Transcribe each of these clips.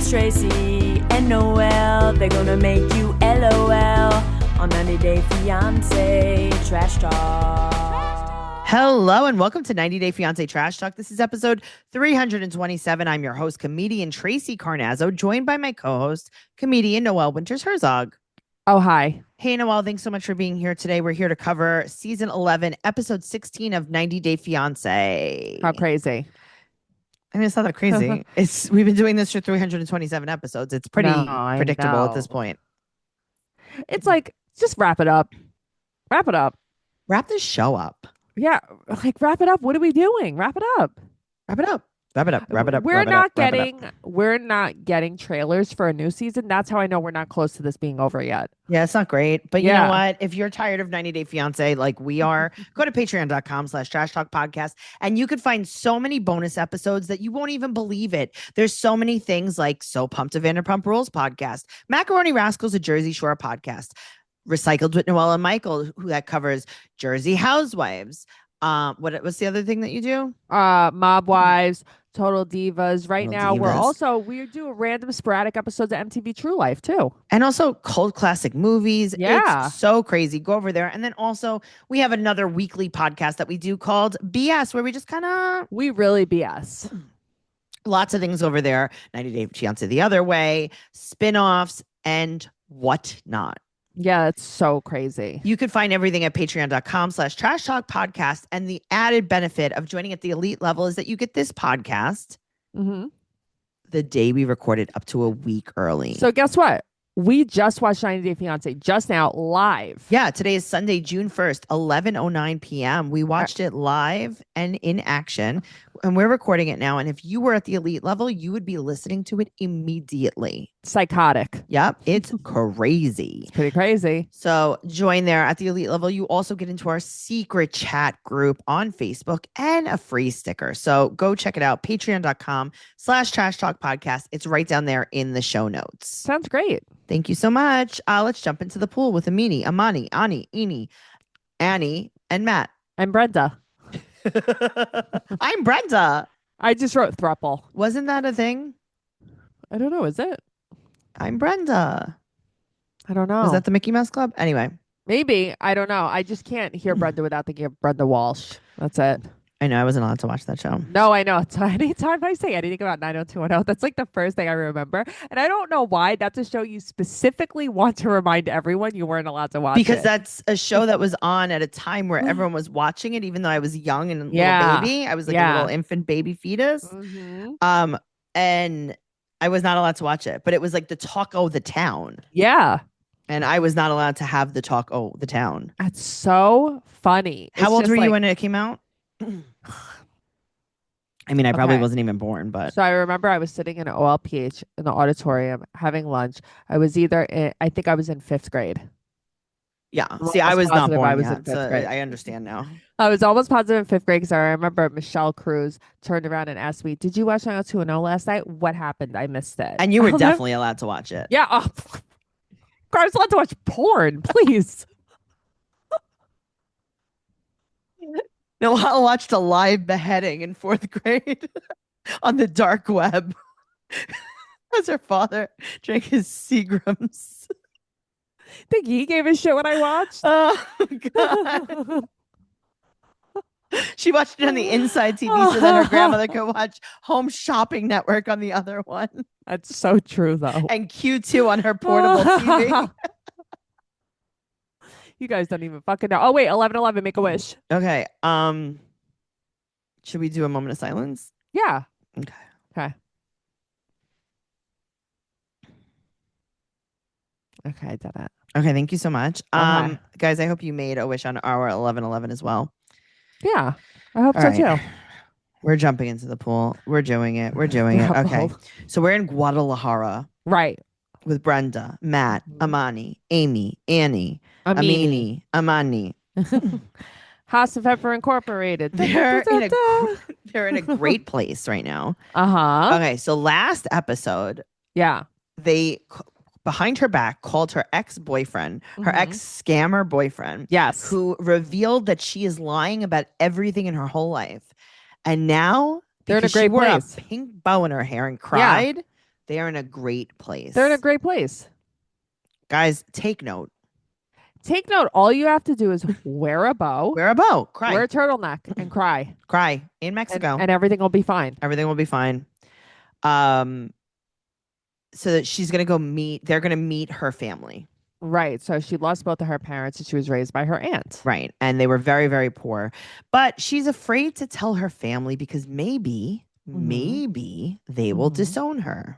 It's Tracey and Noelle. They're gonna make you LOL on 90 Day Fiance Trash Talk. Hello and welcome to 90 Day Fiance Trash Talk. This is episode 327. I'm your host, comedian Tracey Carnazzo, joined by my co-host, comedian Noelle Herzog. Oh, hi. Hey, Noelle, thanks so much for being here today. We're here to cover season 11, episode 16 of 90 Day Fiance. How crazy. I mean, it's not that crazy. We've been doing this for 327 episodes. It's pretty predictable at this point. It's like, just wrap it up. Wrap it up. Wrap this show up. Yeah, like wrap it up. What are we doing? Wrap it up. Wrap it up. Wrap it up. Wrap it up. We're not getting trailers for a new season. That's how I know we're not close to this being over yet. Yeah, it's not great. But you know what? If you're tired of 90 Day Fiance like we are, go to patreon.com/trash talk podcast and you could find so many bonus episodes that you won't even believe it. There's so many things like So Pumped to Vanderpump Rules podcast, Macaroni Rascals, a Jersey Shore podcast, Recycled with Noelle and Michael, who that covers Jersey Housewives. What's the other thing that you do? Mob Wives, Total Divas. Right Total now, Divas. we do random sporadic episodes of MTV True Life too. And also cult classic movies. Yeah. It's so crazy. Go over there. And then also we have another weekly podcast that we do called BS, where we just we really BS. Lots of things over there. 90 Day Fiance the other way, spin-offs, and whatnot. Yeah, it's so crazy. You could find everything at patreon.com/trash talk podcast. And the added benefit of joining at the elite level is that you get this podcast the day we recorded, up to a week early. So guess what? We just watched 90 Day Fiance just now live. Yeah, today is Sunday, June 1st, 11:09 p.m. We watched it live and in action, and we're recording it now. And if you were at the elite level, you would be listening to it immediately. Psychotic. Yep, it's crazy. It's pretty crazy. So join there at the elite level. You also get into our secret chat group on Facebook and a free sticker. So go check it out. Patreon.com/trash talk podcast. It's right down there in the show notes. Sounds great. Thank you so much. Let's jump into the pool with Amini, Amani, Ani, Ini, Annie, and Matt. I'm Brenda. I'm Brenda. I just wrote thruple. Wasn't that a thing? I don't know. Is it? I'm Brenda. I don't know. Was that the Mickey Mouse Club? Anyway. Maybe. I don't know. I just can't hear Brenda without thinking of Brenda Walsh. That's it. I know. I wasn't allowed to watch that show. No, I know. So anytime I say anything about 90210, that's like the first thing I remember. And I don't know why. That's a show you specifically want to remind everyone you weren't allowed to watch because that's a show that was on at a time where everyone was watching it, even though I was young and a little baby. I was like a little infant baby fetus. And I was not allowed to watch it. But it was like the talk of the town. Yeah. And I was not allowed to have the talk of the town. That's so funny. How old were you when it came out? I mean, I probably wasn't even born, but. So I remember I was sitting in an OLPH in the auditorium having lunch. I was I think I was in 5th grade. Yeah. See, I was not born I was yet, in 5th grade. I understand now. I was almost positive in 5th grade because I remember Michelle Cruz turned around and asked me, "Did you watch 90210 last night? What happened? I missed it." And you were definitely allowed to watch it. Yeah. Oh, I was allowed to watch porn, please. No, I watched a live beheading in 4th grade on the dark web as her father drank his Seagrams. Think he gave a shit when I watched? Oh, God. She watched it on the inside TV so that her grandmother could watch Home Shopping Network on the other one. That's so true, though. And Q2 on her portable TV. You guys don't even fucking know. Oh, wait, 11:11, make a wish. Okay. Should we do a moment of silence? Yeah. Okay. Okay, I did it. Okay, thank you so much. Okay. Guys, I hope you made a wish on our 11:11 as well. Yeah, I hope so too. We're jumping into the pool. We're doing it. Okay. So we're in Guadalajara. Right. With Brenda, Matt, Amani, Amy, Annie, Amini, Amani. House of Pepper Incorporated. They're in a great place right now. Okay, so last episode, they behind her back called her ex-boyfriend, her ex-scammer boyfriend, who revealed that she is lying about everything in her whole life. And now they're in a great place. She wore a pink bow in her hair and cried. They are in a great place. They're in a great place. Guys, take note. Take note. All you have to do is wear a bow, Wear a bow. Cry. wear a turtleneck, and cry. Cry in Mexico. And everything will be fine. Everything will be fine. So that she's gonna go meet. They're gonna meet her family. Right. So she lost both of her parents and she was raised by her aunt. Right. And they were very, very poor. But she's afraid to tell her family because maybe they will disown her.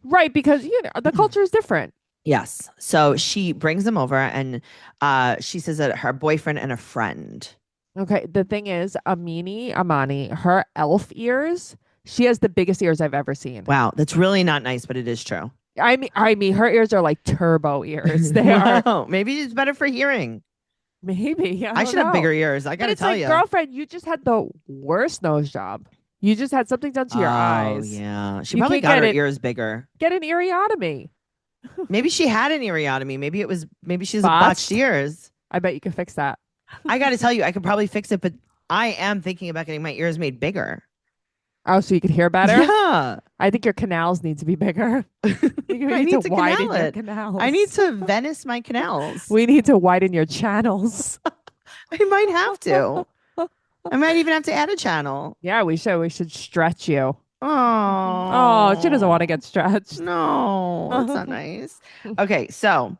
Right. Because, the culture is different. Yes. So she brings them over and she says that her boyfriend and a friend. Okay. The thing is, Amani, her elf ears, she has the biggest ears I've ever seen. Wow. That's really not nice, but it is true. I mean, her ears are like turbo ears. They are. Maybe it's better for hearing. Maybe. I should have bigger ears. I got to tell you. Girlfriend, you just had the worst nose job. You just had something done to your eyes. Oh, yeah. She probably got her ears bigger. Get an eariotomy. Maybe she had an eariotomy. Maybe she's a botched ears. I bet you could fix that. I got to tell you, I could probably fix it, but I am thinking about getting my ears made bigger. Oh, so you could hear better? Yeah. I think your canals need to be bigger. I need to widen canal your it. canals. I need to Venice my canals. We need to widen your channels. I might have to. I might even have to add a channel. Yeah, we should. We should stretch you. Oh, she doesn't want to get stretched. No, that's not nice. Okay, so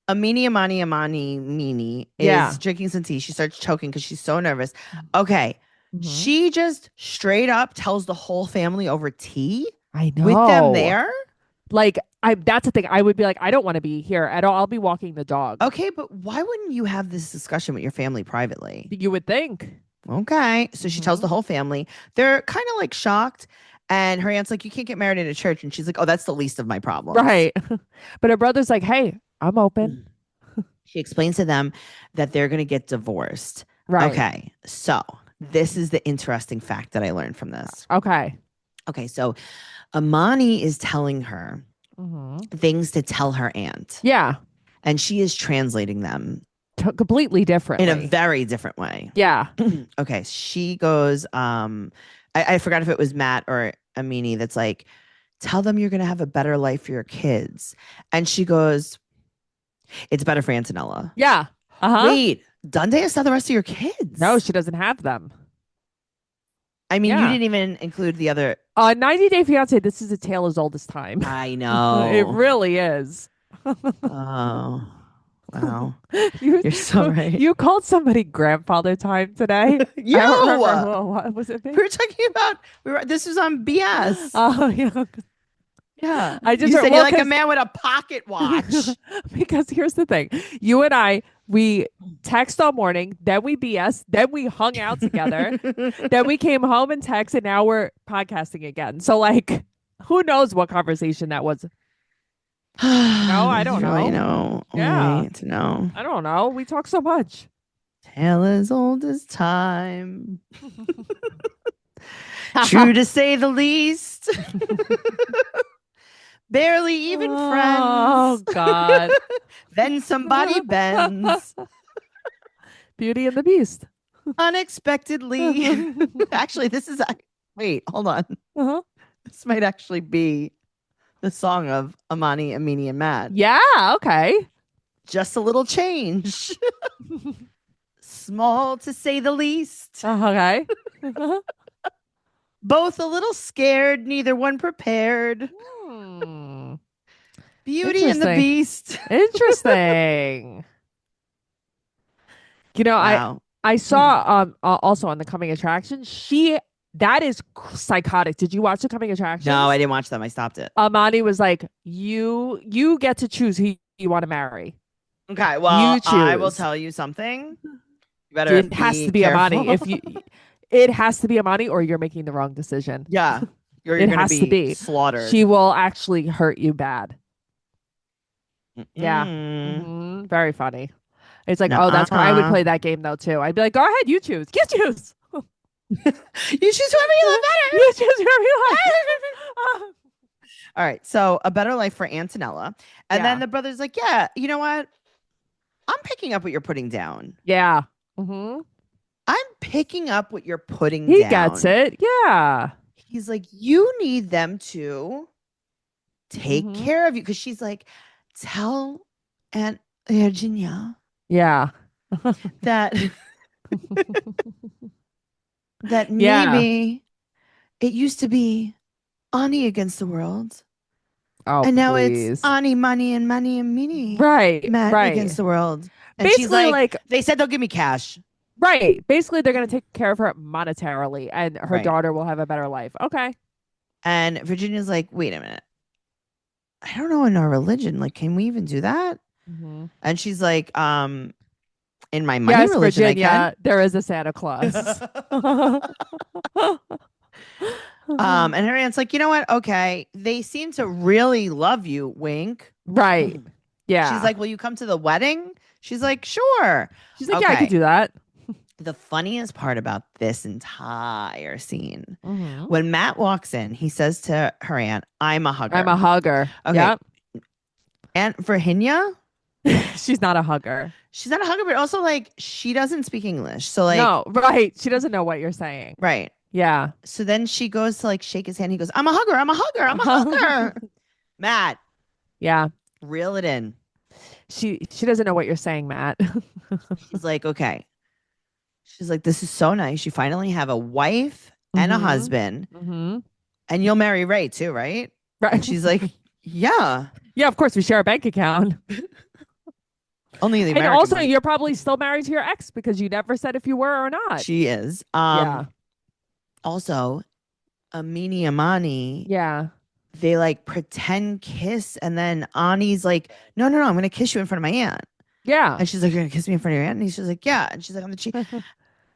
Amani is drinking some tea. She starts choking because she's so nervous. Okay. She just straight up tells the whole family over tea. I know. With them there. Like, that's the thing. I would be like, I don't want to be here at all. I'll be walking the dog. Okay, but why wouldn't you have this discussion with your family privately? You would think. Okay. So she tells the whole family. They're kind of like shocked. And her aunt's like, you can't get married in a church. And she's like, oh, that's the least of my problems. Right. But her brother's like, hey, I'm open. She explains to them that they're going to get divorced. Right. Okay. So this is the interesting fact that I learned from this. Okay. Okay. So Amani is telling her things to tell her aunt. Yeah. And she is translating them completely different in a very different way. Yeah. Okay. She goes, I forgot if it was Matt or Amini that's like, tell them you're going to have a better life for your kids. And she goes, it's better for Antonella. Yeah. Wait, Dundee has the rest of your kids? No, she doesn't have them. I mean, you didn't even include the other. 90 Day Fiance, this is a tale as old as time. I know. It really is. Oh, wow. You're so right. You called somebody grandfather time today. Yo! What was it? We were talking about, this was on BS. Oh, yeah. Yeah. I just you heard, said you're like a man with a pocket watch. Because here's the thing. You and I, we text all morning, then we BS, then we hung out together, then we came home and text, and now we're podcasting again. So, like, who knows what conversation that was? No, I don't know. I know. Yeah. Only to know. I don't know. We talk so much. Tale as old as time. True to say the least. Barely even friends. Oh, God. Then somebody bends. Beauty and the Beast. Unexpectedly. Actually, this is... Wait, hold on. This might actually be the song of Amani, Amini, and Matt. Yeah, okay. Just a little change. Small to say the least. Okay. Both a little scared, neither one prepared. Beauty and the Beast. Interesting. Wow. I saw also on the Coming Attraction, that is psychotic. Did you watch the Coming Attraction? No, I didn't watch them. I stopped it. Amani was like, you get to choose who you want to marry. Okay, well, you choose. I will tell you something. You better it has to be Amani. It has to be Amani, or you're making the wrong decision. Yeah. You're it going has to be slaughtered. She will actually hurt you bad. Yeah. Very funny. It's like, oh, that's I would play that game though too. I'd be like, go ahead, you choose. You choose. You choose whoever you love better. You choose whoever you like. All right. So a better life for Antonella. And then the brother's like, yeah, you know what? I'm picking up what you're putting down. Yeah. I'm picking up what you're putting He down. gets it. Yeah. he's like, you need them to take Mhm. care of you. Because she's like, tell Aunt Virginia Yeah. that that Yeah. maybe it used to be Ani against the world. Oh, And now it's please. Ani, Money, and Money and Minnie Right. Matt against Right. the world. And she's Basically, like, like, they said they'll give me cash. right. Basically, they're going to take care of her monetarily and her Right. daughter will have a better life. Okay. And Virginia's like, wait a minute. I don't know in our religion. Like, can we even do that? Mhm. And she's like, in my money Yes, religion, I can. Virginia, there is a Santa Claus. And her aunt's like, you know what? Okay. They seem to really love you, wink. Right. Yeah. She's like, will you come to the wedding? She's like, sure. She's like, yeah, I Okay. could do that. The funniest part about this entire scene, Mhm. when Matt walks in, he says to her aunt, I'm a hugger. I'm a hugger. Okay. Yep. Aunt Virginia, She's not a hugger. she's not a hugger, but also like she doesn't speak English. So like, No, right. She doesn't know what you're saying. right. Yeah. So then she goes to like shake his hand. He goes, I'm a hugger. I'm a hugger. I'm a hugger. Matt, Yeah. reel it in. She doesn't know what you're saying, Matt. She's like, okay. She's like, this is so nice. You finally have a wife and a Mhm. husband, Mm-hmm. and you'll marry Ray too, right? Right. And she's like, yeah. Yeah, of course we share a bank account. Only the And American also one. you're probably still married to your ex because you never said if you were or not. She is. Yeah. Also, Amini Amani, Yeah. they like pretend kiss, and then Ani's like, no, I'm gonna kiss you in front of my aunt. Yeah. And she's like, you're gonna kiss me in front of your aunt? And she's like, yeah. And she's like, on the cheek.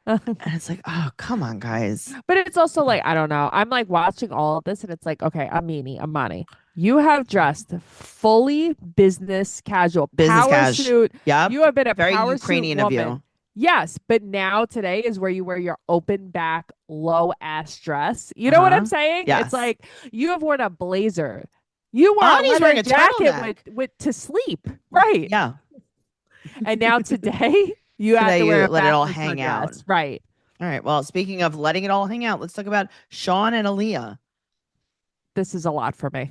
And it's like, oh, come on, guys. But it's also like, I don't know. I'm like watching all of this and it's like, okay, Amani, you have dressed fully business casual, Business power cash. suit. Yep. You have been a Very power Ukrainian suit of woman. you. Yes, but now today is where you wear your open back, low ass dress. You know what I'm saying? Yes. It's like you have worn a blazer. You wore Ani's a leather wearing a jacket turtleneck. with to sleep, right? Yeah. And now today you have Today to wear you a let it all backwards hang sundress. out. Right? All right. Well, speaking of letting it all hang out, let's talk about Sean and Aaliyah. This is a lot for me.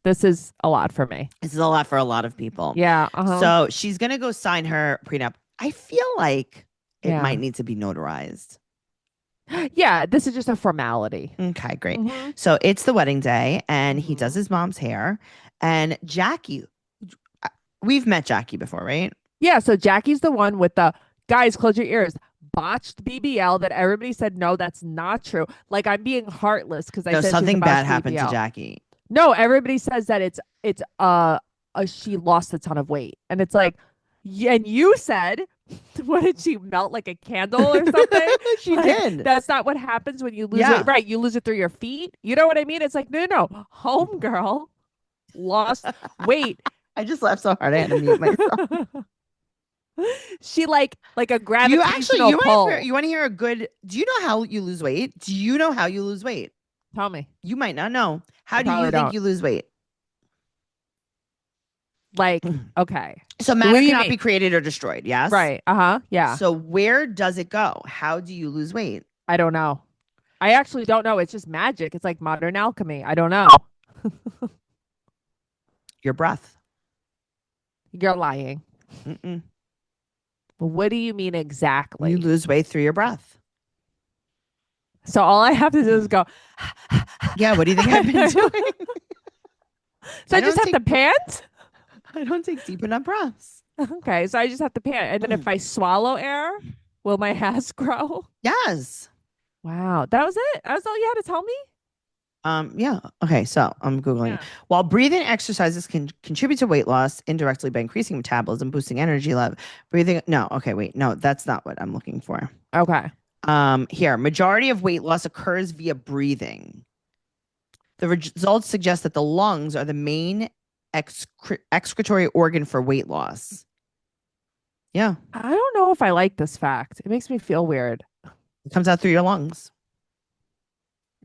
This is a lot for me. This is a lot for a lot of people. Yeah. So she's gonna go sign her prenup. I feel like it Yeah. might need to be notarized. Yeah, this is just a formality. Okay, great. Mhm. So it's the wedding day, and he does Mhm. his mom's hair. And Jackie, we've met Jackie before, right? Yeah, so Jackie's the one with the guys, close your ears. Botched BBL that everybody said no, that's not true. Like I'm being heartless because I No, said something bad happened BBL. to Jackie. No, everybody says that it's she lost a ton of weight, and it's like, and you said, what did she melt like a candle or something? She Like, did. That's not what happens when you lose Yeah. weight, right? You lose it through your feet. You know what I mean? It's like no, homegirl lost weight. I just laughed so hard I had to mute myself. She like a You gravitational you pull. want to hear a good? Do you know how you lose weight? Do you know how you lose weight? Tell me. You might not know. How I do you probably think don't. you lose weight? Like, okay. So What matter do you cannot mean? be created or destroyed. Yes. Right. Yeah. So where does it go? How do you lose weight? I don't know. I actually don't know. It's just magic. It's like modern alchemy. I don't know. Your breath. You're lying. Mm-mm. What do you mean exactly? You lose weight through your breath. So all I have to do is go. Yeah. What do you think I've been doing? So I I just don't have to pant? I don't take deep enough breaths. Okay. So I just have to pant. And then if I swallow air, will my ass grow? Yes. Wow. That was it? That was all you had to tell me? Yeah. Okay. So I'm Googling. Yeah. While breathing exercises can contribute to weight loss indirectly by increasing metabolism, boosting energy level, breathing. No. Okay. Wait. No, that's not what I'm looking for. Okay. Here, majority of weight loss occurs via breathing. The results suggest that the lungs are the main excretory organ for weight loss. Yeah. I don't know if I like this fact. It makes me feel weird. It comes out through your lungs.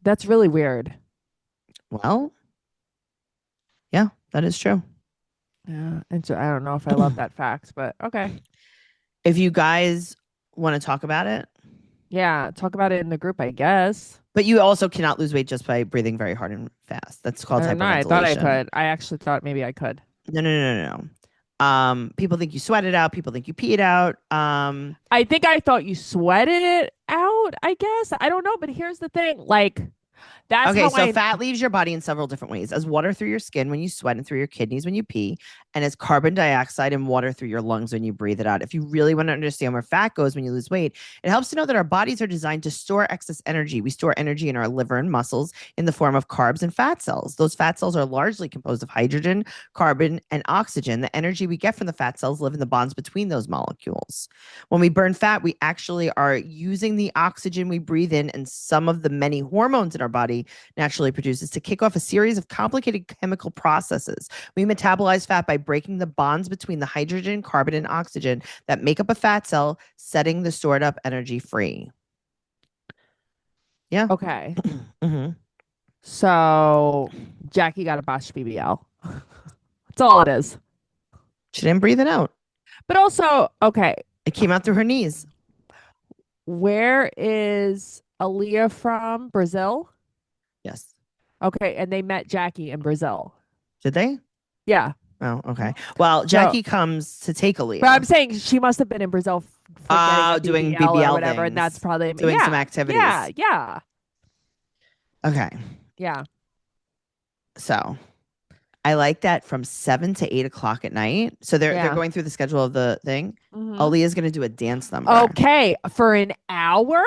That's really weird. Well, yeah, that is true. Yeah. And so I don't know if I love that fact, but okay. If you guys want to talk about it, Yeah, talk about it in the group, I guess. But you also cannot lose weight just by breathing very hard and fast. That's called I don't know. I thought I hyperventilation. could. I actually thought maybe I could. No. People think you sweat it out. People think you pee it out. I think I thought you sweated it out, I guess. I don't know, but here's the thing. Like, that's Okay, how so fat leaves your body in several different ways: as water through your skin when you sweat and through your kidneys when you pee, and as carbon dioxide and water through your lungs when you breathe it out. If you really want to understand where fat goes when you lose weight, it helps to know that our bodies are designed to store excess energy. We store energy in our liver and muscles in the form of carbs and fat cells. Those fat cells are largely composed of hydrogen, carbon, and oxygen. The energy we get from the fat cells live in the bonds between those molecules. When we burn fat, we actually are using the oxygen we breathe in and some of the many hormones in our body naturally produces to kick off a series of complicated chemical processes. We metabolize fat by breaking the bonds between the hydrogen, carbon, and oxygen that make up a fat cell, setting the stored up energy free. Yeah. Okay. Mm-hmm. So Jackie got a botched BBL. That's all it is. She didn't breathe it out. But also, okay, It came out through her knees. where is Aaliyah from? Brazil? Yes. Okay, and they met Jackie in Brazil. Did they? Yeah. Oh, okay. Well, Jackie comes to take Aaliyah. But I'm saying she must have been in Brazil for getting a doing BBL BBL or whatever, and things, that's probably doing some activities. Yeah. Okay. Yeah. So I like that from 7 to 8 o'clock at night. So they're going through the schedule of the thing. Mhm. Aaliyah's going to do a dance number. Okay, for an hour?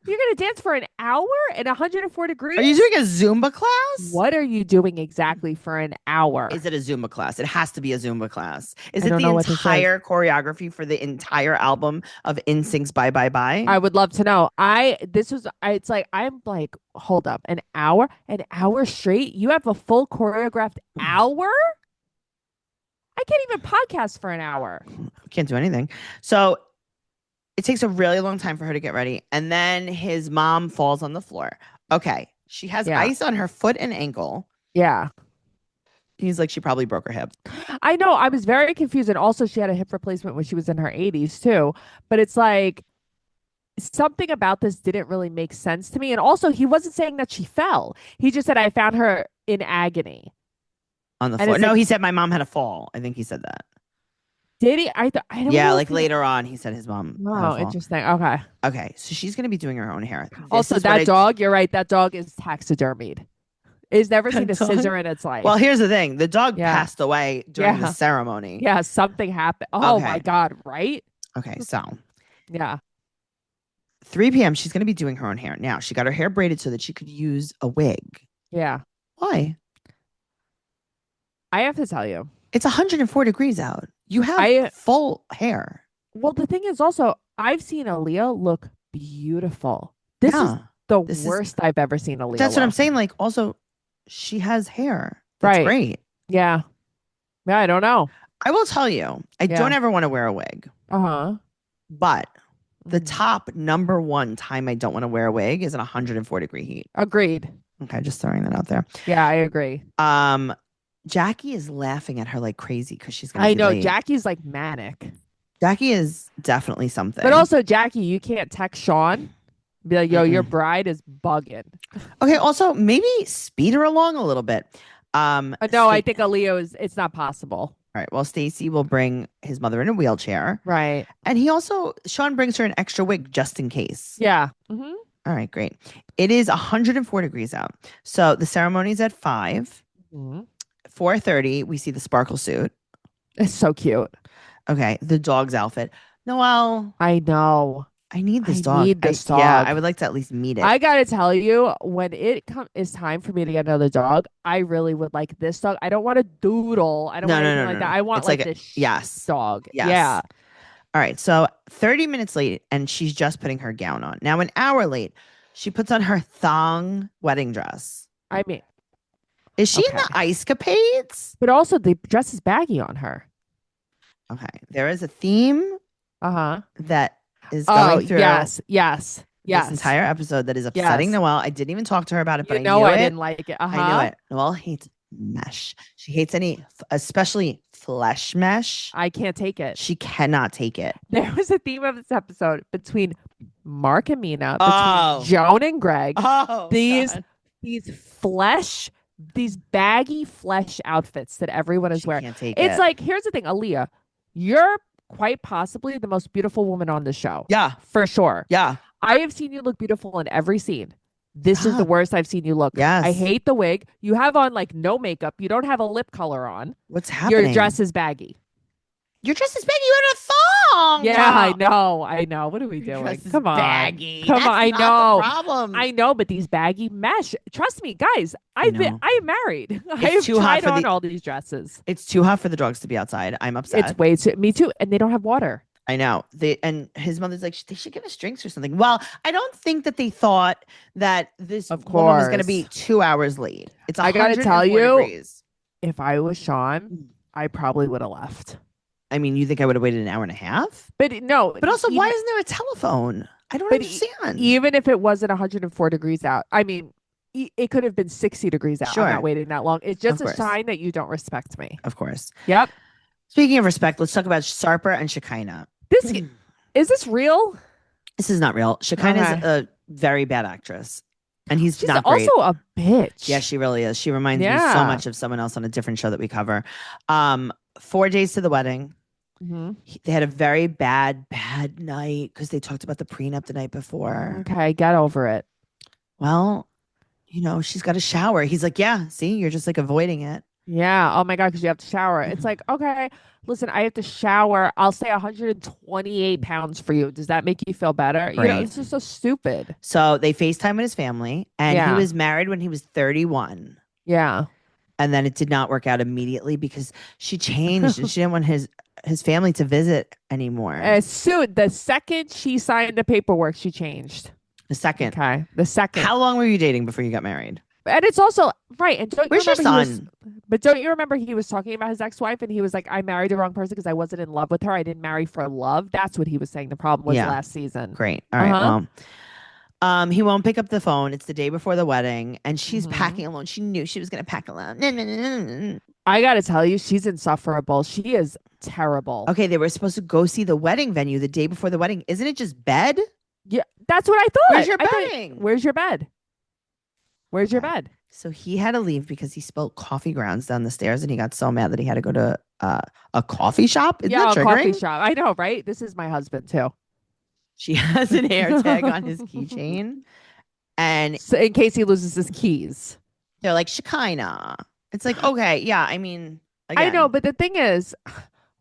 You're gonna dance for an hour at 104 degrees? Are you doing a Zumba class? What are you doing exactly for an hour? Is it a Zumba class? It has to be a Zumba class. Is I it don't the know what this is. entire choreography for the entire album of NSYNC's Bye Bye Bye? I would love to know. It's like I'm like, hold up, an hour straight? You have a full choreographed hour? I can't even podcast for an hour. Can't do anything. So it takes a really long time for her to get ready. And then his mom falls on the floor. Okay. She has ice on her foot and ankle. Yeah. He's like, she probably broke her hip. I know. I was very confused. And also, she had a hip replacement when she was in her 80s, too. But it's like something about this didn't really make sense to me. And also, he wasn't saying that she fell. He just said, I found her in agony. On the floor. No, he said, my mom had a fall. I think he said that. Did he? I don't Yeah, know like later on, he said his mom. Oh, interesting. Okay. Okay. So she's going to be doing her own hair. Also, that dog, you're right. That dog is taxidermied. It's never seen a scissor in its life. Well, here's the thing. The dog passed away during the ceremony. Yeah, something happened. Oh my God, right? Okay, so. Yeah. 3 p.m., she's going to be doing her own hair. Now, she got her hair braided so that she could use a wig. Yeah. Why? I have to tell you. It's 104 degrees out. You have full hair. Well, the thing is also, I've seen Aaliyah look beautiful. This is the worst I've ever seen Aaliyah That's look. what I'm saying. Like, also, she has hair. That's great. Yeah. Yeah, I don't know. I will tell you, I don't ever want to wear a wig. Uh-huh. But the top number one time I don't want to wear a wig is in 104 degree heat. Agreed. Okay, just throwing that out there. Yeah, I agree. Jackie is laughing at her like crazy because she's gonna I be know late. Jackie's like manic. Jackie is definitely something. But also, Jackie, you can't text Sean. Be like, yo, your bride is bugging. Okay, also maybe speed her along a little bit. No, I think Aaliyah it's not possible. All right. Well, Stacy will bring his mother in a wheelchair. Right. And Sean brings her an extra wig just in case. Yeah. Mm-hmm. All right, great. It is 104 degrees out. So the ceremony's at 5. Mm-hmm. 4:30, we see the sparkle suit. It's so cute. Okay, the dog's outfit. Noelle. I know. I need this dog. Yeah, I would like to at least meet it. I gotta tell you, when it is time for me to get another dog, I really would like this dog. I don't want a doodle. I don't want anything like that. I want like this dog. Yes. Yeah. All right. So 30 minutes late, and she's just putting her gown on. Now, an hour late, she puts on her thong wedding dress. I mean, is she in the ice capades? But also, the dress is baggy on her. Okay. There is a theme. That is going through. Yes. This entire episode that is upsetting Noelle. I didn't even talk to her about it, but I knew I didn't like it. I knew it. Noelle hates mesh. She hates especially flesh mesh. I can't take it. She cannot take it. There was a theme of this episode between Mark and Mina, Oh. between Joan and Greg. Oh, these God. these baggy flesh outfits that everyone is She wearing. can't take It's it. like, here's the thing, Aaliyah, you're quite possibly the most beautiful woman on the show. Yeah. For sure. Yeah. I have seen you look beautiful in every scene. This is the worst I've seen you look. Yes. I hate the wig. You have on like no makeup. You don't have a lip color on. What's happening? Your dress is baggy. Your dress is baggy. You had a thong. Yeah, I know. What are we Your doing? dress is Come on. baggy. Come That's on. I not know. the problem. I know, but these baggy mesh. Trust me, guys. I am married. I've too hot tried for on the- all these dresses. It's too hot for the dogs to be outside. I'm upset. It's way too. Me too. And they don't have water. I know. And his mother's like, they should give us drinks or something. Well, I don't think that they thought that this Of woman was going to course. be 2 hours late. It's I gotta 104 tell you, degrees. If I was Sean, I probably would have left. I mean, you think I would have waited an hour and a half? But no. But also, even, why isn't there a telephone? I don't understand. Even if it wasn't 104 degrees out, I mean, it could have been 60 degrees out. Sure. I'm not waiting that long. It's just Of a course. sign that you don't respect me. Of course. Yep. Speaking of respect, let's talk about Sarper and Shekinah. Is this real? This is not real. Shekinah's Okay. a very bad actress. And he's She's not great. also a bitch. Yeah, she really is. She reminds me so Yeah. much of someone else on a different show that we cover. 4 days to the wedding. Mhm. They had a very bad night because they talked about the prenup the night before. Okay, get over it. Well, she's got a shower. He's like, yeah, see, you're just like avoiding it. Yeah. Oh my God, because you have to shower. It's like, okay, listen, I have to shower. I'll say 128 pounds for you. Does that make you feel better? Right. It's just so stupid. So they FaceTime with his family, and Yeah. he was married when he was 31. Yeah. And then it did not work out immediately because she changed and she didn't want his family to visit anymore. The second she signed the paperwork, she changed. The second. Okay. The second. How long were you dating before you got married? And it's also right. And don't Where's you your remember son? But don't you remember he was talking about his ex-wife and he was like, I married the wrong person because I wasn't in love with her. I didn't marry for love. That's what he was saying. The problem was Yeah. last season. Great. All right. Uh-huh. Well, he won't pick up the phone. It's the day before the wedding, and she's Mhm. packing alone. She knew she was going to pack alone. I got to tell you, she's insufferable. She is terrible. Okay, they were supposed to go see the wedding venue the day before the wedding. Isn't it just bed? Yeah, that's what I thought. Where's your I thought, bedding? Where's your bed? Where's your bed? So he had to leave because he spilled coffee grounds down the stairs, and he got so mad that he had to go to a coffee shop. Isn't Yeah, that a triggering? coffee shop. I know, right? This is my husband too. She has an air tag on his keychain, and So in case he loses his keys. they're like, Shekinah. It's like, okay, yeah, I mean, I know, again, but the thing is,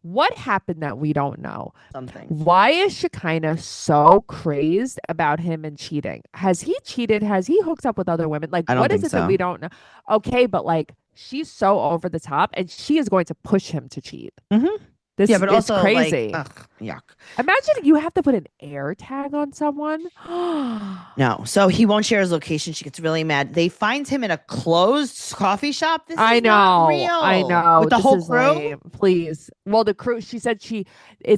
what happened that we don't know? something. Why is Shekinah so crazed about him and cheating? Has he cheated? Has he hooked up with other women? Like, I don't what is think it that so. we don't know? Okay, but like, she's so over the top and she is going to push him to cheat. Mhm. This Yeah, but is also crazy. like, ugh, yuck. Imagine you have to put an air tag on someone. No, so he won't share his location. She gets really mad. They find him in a closed coffee shop. This I is not know. real. I know. With the This whole is crew. lame. Please. Well, the crew, it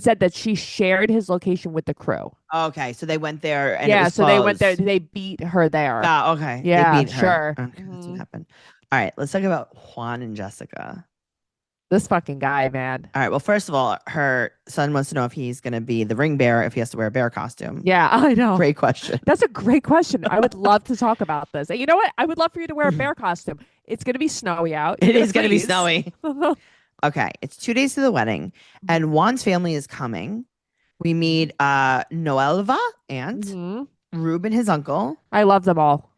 said that she shared his location with the crew. Okay, so they went there and it Yeah, was so they went there. closed. They beat her there. Oh, okay. Yeah, they beat her. sure. Okay, that's Mhm. what happened. All right, let's talk about Juan and Jessica. This fucking guy, man. All right, well, first of all, her son wants to know if he's going to be the ring bearer if he has to wear a bear costume. Yeah, I know. Great question. That's a great question. I would love to talk about this. And you know what? I would love for you to wear a bear costume. It's going to be snowy out. It is going to be freeze. snowy. Okay, it's 2 days to the wedding, and Juan's family is coming. We meet Noelva, aunt, Mhm. Ruben, his uncle. I love them all.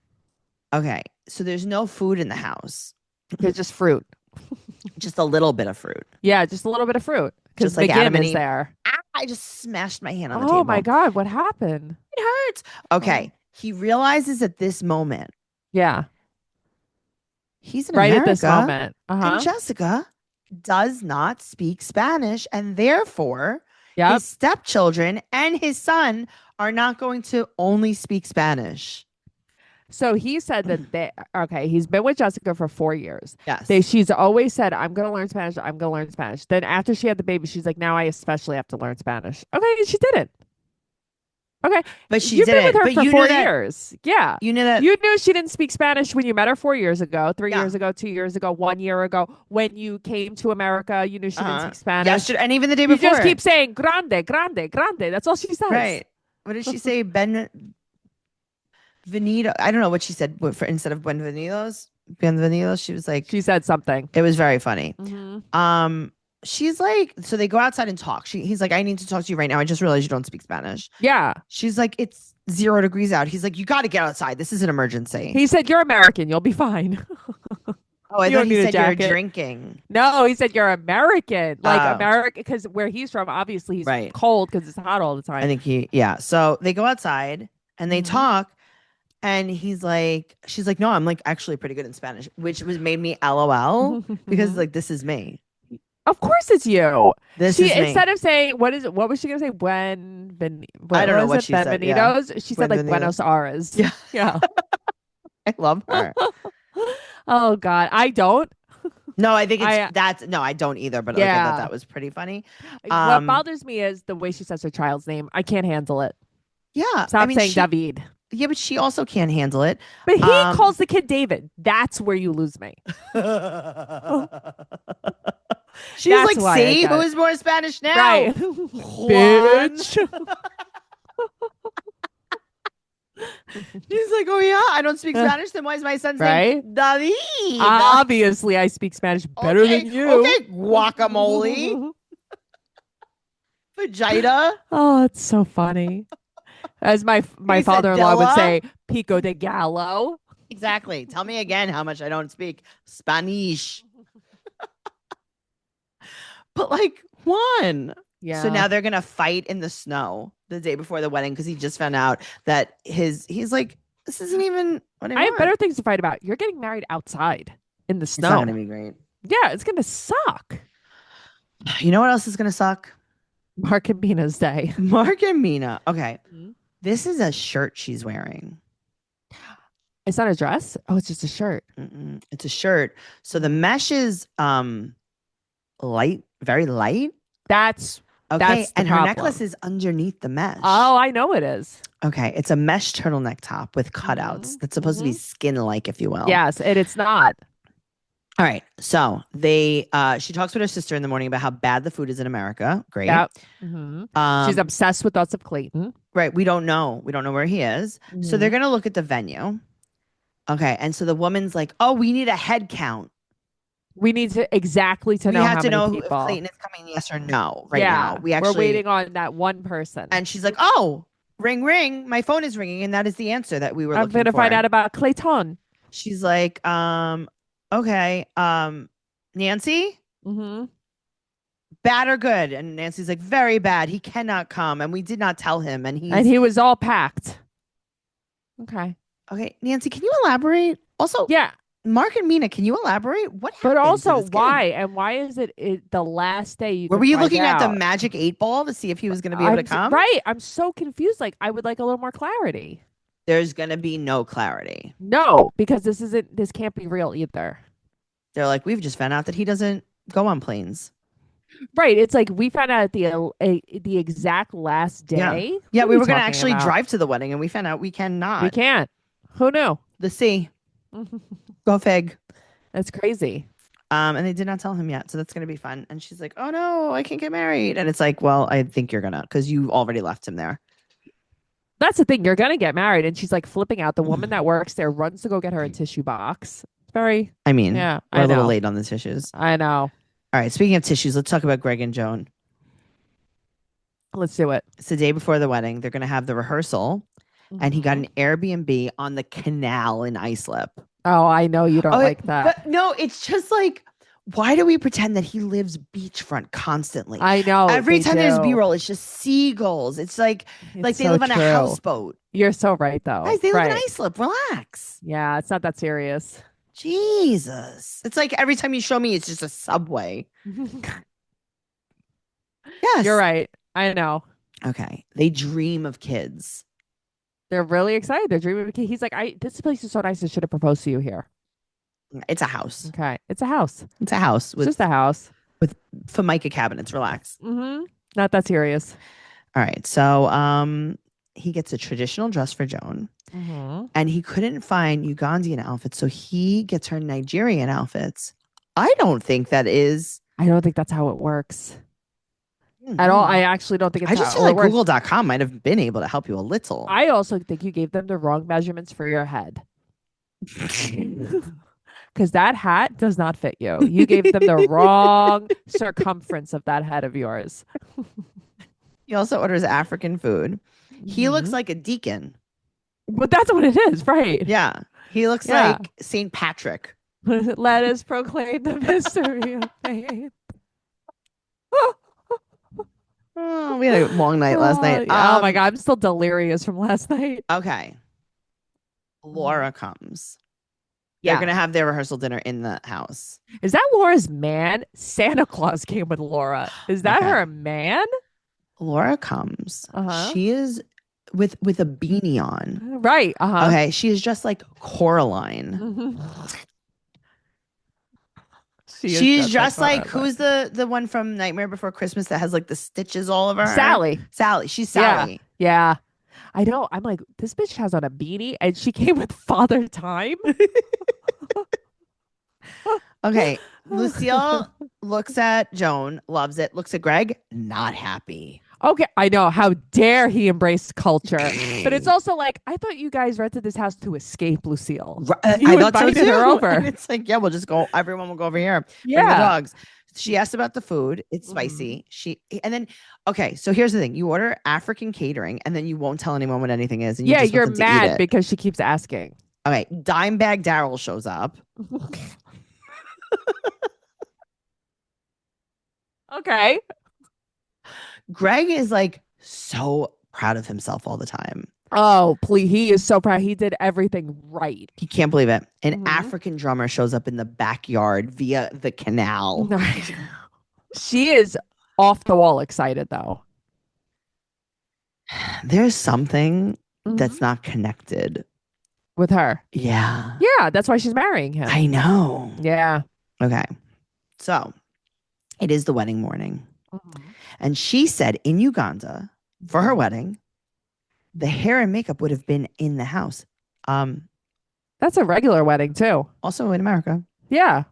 Okay, so there's no food in the house, They're just fruit. just a little bit of fruit. Yeah, just a little bit of fruit. Because Just like McGinn Adam and is Eve. there. I just smashed my hand on the table. Oh my God, what happened? It hurts. Okay, he realizes at this moment Yeah, he's in right America, at this moment. Uh-huh. and Jessica does not speak Spanish, and therefore Yep. his stepchildren and his son are not going to only speak Spanish. So he said that he's been with Jessica for 4 years. Yes. She's always said, I'm going to learn Spanish. I'm going to learn Spanish. Then after she had the baby, she's like, now I especially have to learn Spanish. Okay. And she didn't. Okay. But she You've didn't. been with her but for you 4 knew that, years. Yeah. You knew that. You knew she didn't speak Spanish when you met her 4 years ago, 3 Yeah. years ago, 2 years ago, 1 year ago. When you came to America, you knew she didn't speak Spanish. Yesterday, and even the day You before. just keep saying grande, grande, grande. That's all she says. Right. What did she say? Benvenido. I don't know what she said instead of Benvenidos. Benvenidos. She was like, She said something. it was very funny. Mhm. She's like, so they go outside and talk. He's like, I need to talk to you right now. I just realized you don't speak Spanish. Yeah. She's like, it's 0 degrees out. He's like, you got to get outside. This is an emergency. He said, "You're American. You'll be fine." Oh, I You thought don't he need a said you're jacket. drinking. No, he said you're American. Like Oh. American, because where he's from, obviously he's Right. cold because it's hot all the time. I think yeah. So they go outside and they Mhm. talk. And she's like, no, I'm like actually pretty good in Spanish, which made me LOL because like, this is me. Of course it's you. This is me. Instead of saying what was she gonna say? I don't know what she said, yeah. Benvenidos. She said like Buenos Aires. Yeah. Yeah. I love her. Oh God, I don't. No, I think no, I don't either. But like, I thought that was pretty funny. What bothers me is the way she says her child's name. I can't handle it. Yeah. Stop saying David. Yeah, but she also can't handle it. But he calls the kid David. That's where you lose me. She's like, see, who is more Spanish now? Right. Bitch. She's like, oh yeah, I don't speak Spanish. Then why is my son's name David? Obviously, I speak Spanish better than you. Okay, guacamole. Vagina. Oh, it's so funny. As my father-in-law would say, pico de gallo. Exactly. Tell me again how much I don't speak Spanish. But like, Juan. Yeah. So now they're gonna fight in the snow the day before the wedding because he just found out that he's like, this isn't even what I have want. better things to fight about. You're getting married outside in the snow. It's not gonna be great. Yeah, it's gonna suck. You know what else is gonna suck? Mark and Mina's day. Mark and Mina. Okay. Mm-hmm. This is a shirt she's wearing. It's not a dress. Oh, it's just a shirt. It's a shirt. So the mesh is light, very light. That's okay. That's the and her problem. necklace is underneath the mesh. Oh, I know it is. Okay. It's a mesh turtleneck top with cutouts. That's supposed to be skin-like, if you will. Yes, and it's not. All right. So she talks with her sister in the morning about how bad the food is in America. Great. Yep. She's obsessed with thoughts of Clayton. Right. We don't know where he is. So they're gonna look at the venue. Okay. And so the woman's like, oh, we need a head count. We need to know how many know people. If Clayton is coming, yes or no. Now. We're waiting on that one person. And she's like, oh, ring, ring. My phone is ringing. And that is the answer that we were looking for. I'm going to find out about Clayton. She's like, okay. Nancy? Bad or good? And Nancy's like, very bad. He cannot come. And we did not tell him. And he was all packed. Okay. Okay. Nancy, can you elaborate? Also, yeah. Mark and Mina, can you elaborate? What happened? But also, why? And why is it the last day were you looking at the magic 8-ball to see if he was going to be able to come? Right. I'm so confused. Like, I would like a little more clarity. There's going to be no clarity. No, because this can't be real either. They're like, we've just found out that he doesn't go on planes. Right. It's like we found out at the exact last day. Yeah, we were going to actually drive to the wedding and we found out we cannot. We can't. Who knew? The sea. Go fig. That's crazy. And they did not tell him yet. So that's going to be fun. And she's like, oh no, I can't get married. And it's like, well, I think you're going to, because you already left him there. That's the thing. You're going to get married. And she's like flipping out. The woman that works there runs to go get her a tissue box. Very. I mean, yeah, we're a little late on the tissues. I know. All right. Speaking of tissues, let's talk about Greg and Joan. Let's do it. It's the day before the wedding. They're going to have the rehearsal. And he got an Airbnb on the canal in Islip. Oh, I know you don't like that. But no, it's just like, why do we pretend that he lives beachfront constantly? I know. Every time there's B-roll, it's just seagulls. It's like they live on a houseboat. You're so right, though. Guys, they live in Islip. Relax. Yeah, it's not that serious. Jesus. It's like every time you show me, it's just a subway. Yes. You're right. I know. Okay. They dream of kids. They're really excited. They're dreaming of a kid. He's like, this place is so nice. I should have proposed to you here. It's a house. Okay. It's a house. It's a house. It's just a house. With Formica cabinets. Relax. Not that serious. All right. So he gets a traditional dress for Joan. And he couldn't find Ugandan outfits. So he gets her Nigerian outfits. I don't think that's how it works. at all. I actually don't think it's I just how feel like it works. Google.com might have been able to help you a little. I also think you gave them the wrong measurements for your head. Because that hat does not fit you. You gave them the wrong circumference of that head of yours. He also orders African food. He looks Mhm. like a deacon. But that's what it is, right? Yeah. He looks Yeah. like St. Patrick. Let us proclaim the mystery of faith. Oh, we had a long night last night. Oh my God, I'm still delirious from last night. Okay. Laura comes. Yeah. They're going to have their rehearsal dinner in the house. Is that Laura's man? Santa Claus came with Laura. Is that Okay. her man? Laura comes. Uh-huh. She is with a beanie on. Right. Uh-huh. Okay. She is just like Coraline. Mhm. She's just like Coraline. who's the one from Nightmare Before Christmas that has like the stitches all over her? Sally. Sally. She's Sally. Yeah. I know. I'm like, this bitch has on a beanie and she came with Father Time. Okay. Lucille looks at Joan, loves it, looks at Greg, not happy. Okay, I know. How dare he embrace culture? But it's also like, I thought you guys rented this house to escape Lucille. You I thought so invited too. her over. And it's like, yeah, we'll just go. Everyone will go over here. Bring the Yeah. dogs. She asked about the food. It's spicy. And then okay, so here's the thing: you order African catering, and then you won't tell anyone what anything is. And you Yeah, just want you're them to eat mad it. because she keeps asking. Okay, dime bag Daryl shows up. Okay. Greg is like so proud of himself all the time. Oh, please. He is so proud. He did everything right. He can't believe it. An Mhm. African drummer shows up in the backyard via the canal. She is off the wall excited, though. There's something that's Mhm. not connected. With her. Yeah. Yeah, that's why she's marrying him. I know. Yeah. Okay. So it is the wedding morning. Mhm. And she said in Uganda for her wedding, the hair and makeup would have been in the house. That's a regular wedding, too. Also in America. Yeah.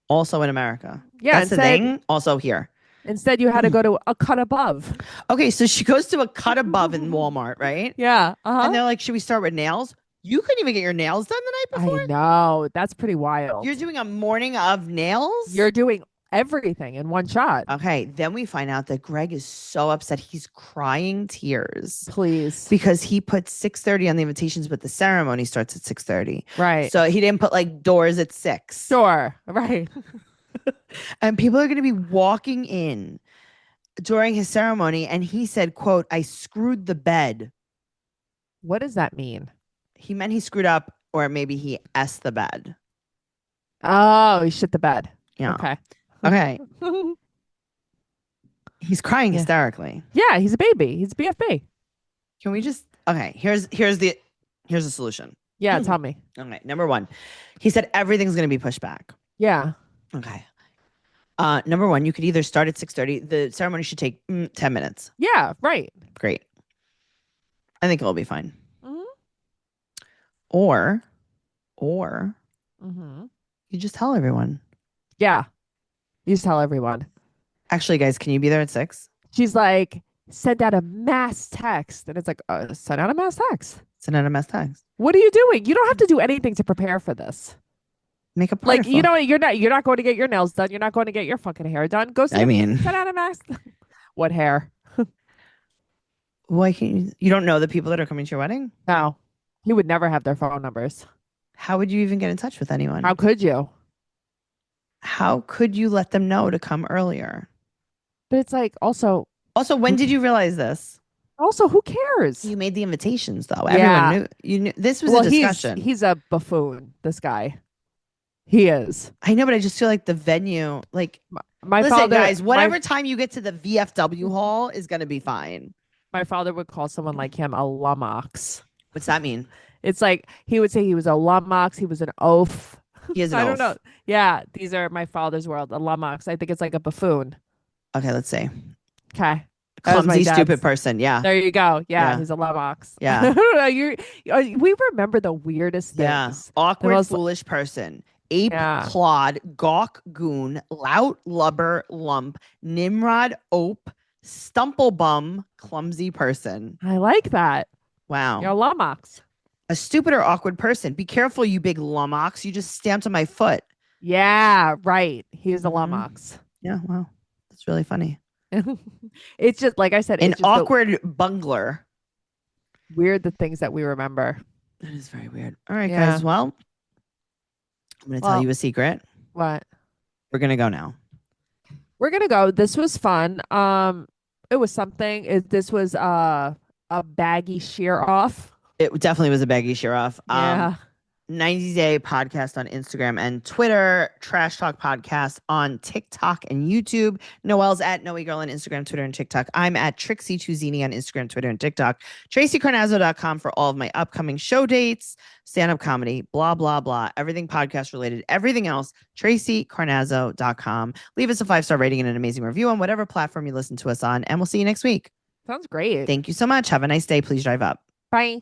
Also in America. Yeah. That's the thing. Also here. Instead, you had to go to a cut above. Okay. So she goes to a cut above in Walmart, right? Yeah. Uh-huh. And they're like, should we start with nails? You couldn't even get your nails done the night before? I know. That's pretty wild. You're doing a morning of nails? You're doing everything in one shot. Okay. Then we find out that Greg is so upset. He's crying tears Please. because he put 6:30 on the invitations, but the ceremony starts at 6:30. Right. So he didn't put like doors at 6. Sure. Right. And people are going to be walking in during his ceremony. And he said, quote, I screwed the bed. What does that mean? He meant he screwed up, or maybe he S the bed. Oh, he shit the bed. Yeah. Okay. Okay. He's crying Yeah. hysterically. Yeah, he's a baby. He's a BFB. Can we just okay, here's the solution. Yeah, tell me. Okay. Number 1. He said everything's gonna be pushed back. Yeah. Okay. Number 1, you could either start at 6:30. The ceremony should take 10 minutes. Yeah, right. Great. I think it'll be fine. Mhm. Or Mhm. you just tell everyone. Yeah. You just tell everyone. Actually, guys, can you be there at 6? She's like, send out a mass text. And it's like, send out a mass text. Send out a mass text. What are you doing? You don't have to do anything to prepare for this. Make a party. Like, you know, you're not going to get your nails done. You're not going to get your fucking hair done. Go I mean, send out a mass. What hair? why can't you don't know the people that are coming to your wedding? No. He would never have their phone numbers. How would you even get in touch with anyone? How could you? How could you let them know to come earlier? But it's like also, When did you realize this? who cares? You made the invitations, though. Yeah. Everyone knew. You knew this was a discussion. He's a buffoon, this guy. He is. I know, but I just feel like the venue, like, My listen, father, guys, whatever time you get to the VFW hall is going to be fine. my father would call someone like him a lummox. What's that mean? It's like he would say he was a lummox. He was an oaf. He is an I oaf. don't know. Yeah, these are my father's world. A lummox. I think it's like a buffoon. Okay, let's see. Okay. That was my Clumsy, dad's. stupid person. Yeah. There you go. Yeah, Yeah. he's a lummox. Yeah. I don't know. We remember the weirdest things. Yeah. Awkward, most- foolish person. Ape, Yeah. clod, gawk, goon, lout, lubber, lump, Nimrod, ope, Stumplebum, clumsy person. I like that. Wow. You're lummox. A stupid or awkward person. Be careful, you big lummox. You just stamped on my foot. Yeah, right. He's the Mhm. lummox. Yeah, wow. That's really funny. It's just like I said, An it's just awkward bungler. weird the things that we remember. That is very weird. All right, Yeah. guys. Well, I'm going to tell you a secret. What? We're going to go now. We're gonna go. This was fun. It was something. This was a baggy sheer off. It definitely was a baggy sheer off. Yeah. 90 Day Podcast on Instagram and Twitter. Trash Talk Podcast on TikTok and YouTube. Noelle's at Noe Girl on Instagram, Twitter, and TikTok. I'm at Trixie Tuzini on Instagram, Twitter, and TikTok. TraceyCarnazzo.com for all of my upcoming show dates, stand-up comedy, blah, blah, blah. Everything podcast related. Everything else, TraceyCarnazzo.com. Leave us a 5-star rating and an amazing review on whatever platform you listen to us on, and we'll see you next week. Sounds great. Thank you so much. Have a nice day. Please drive up. Bye.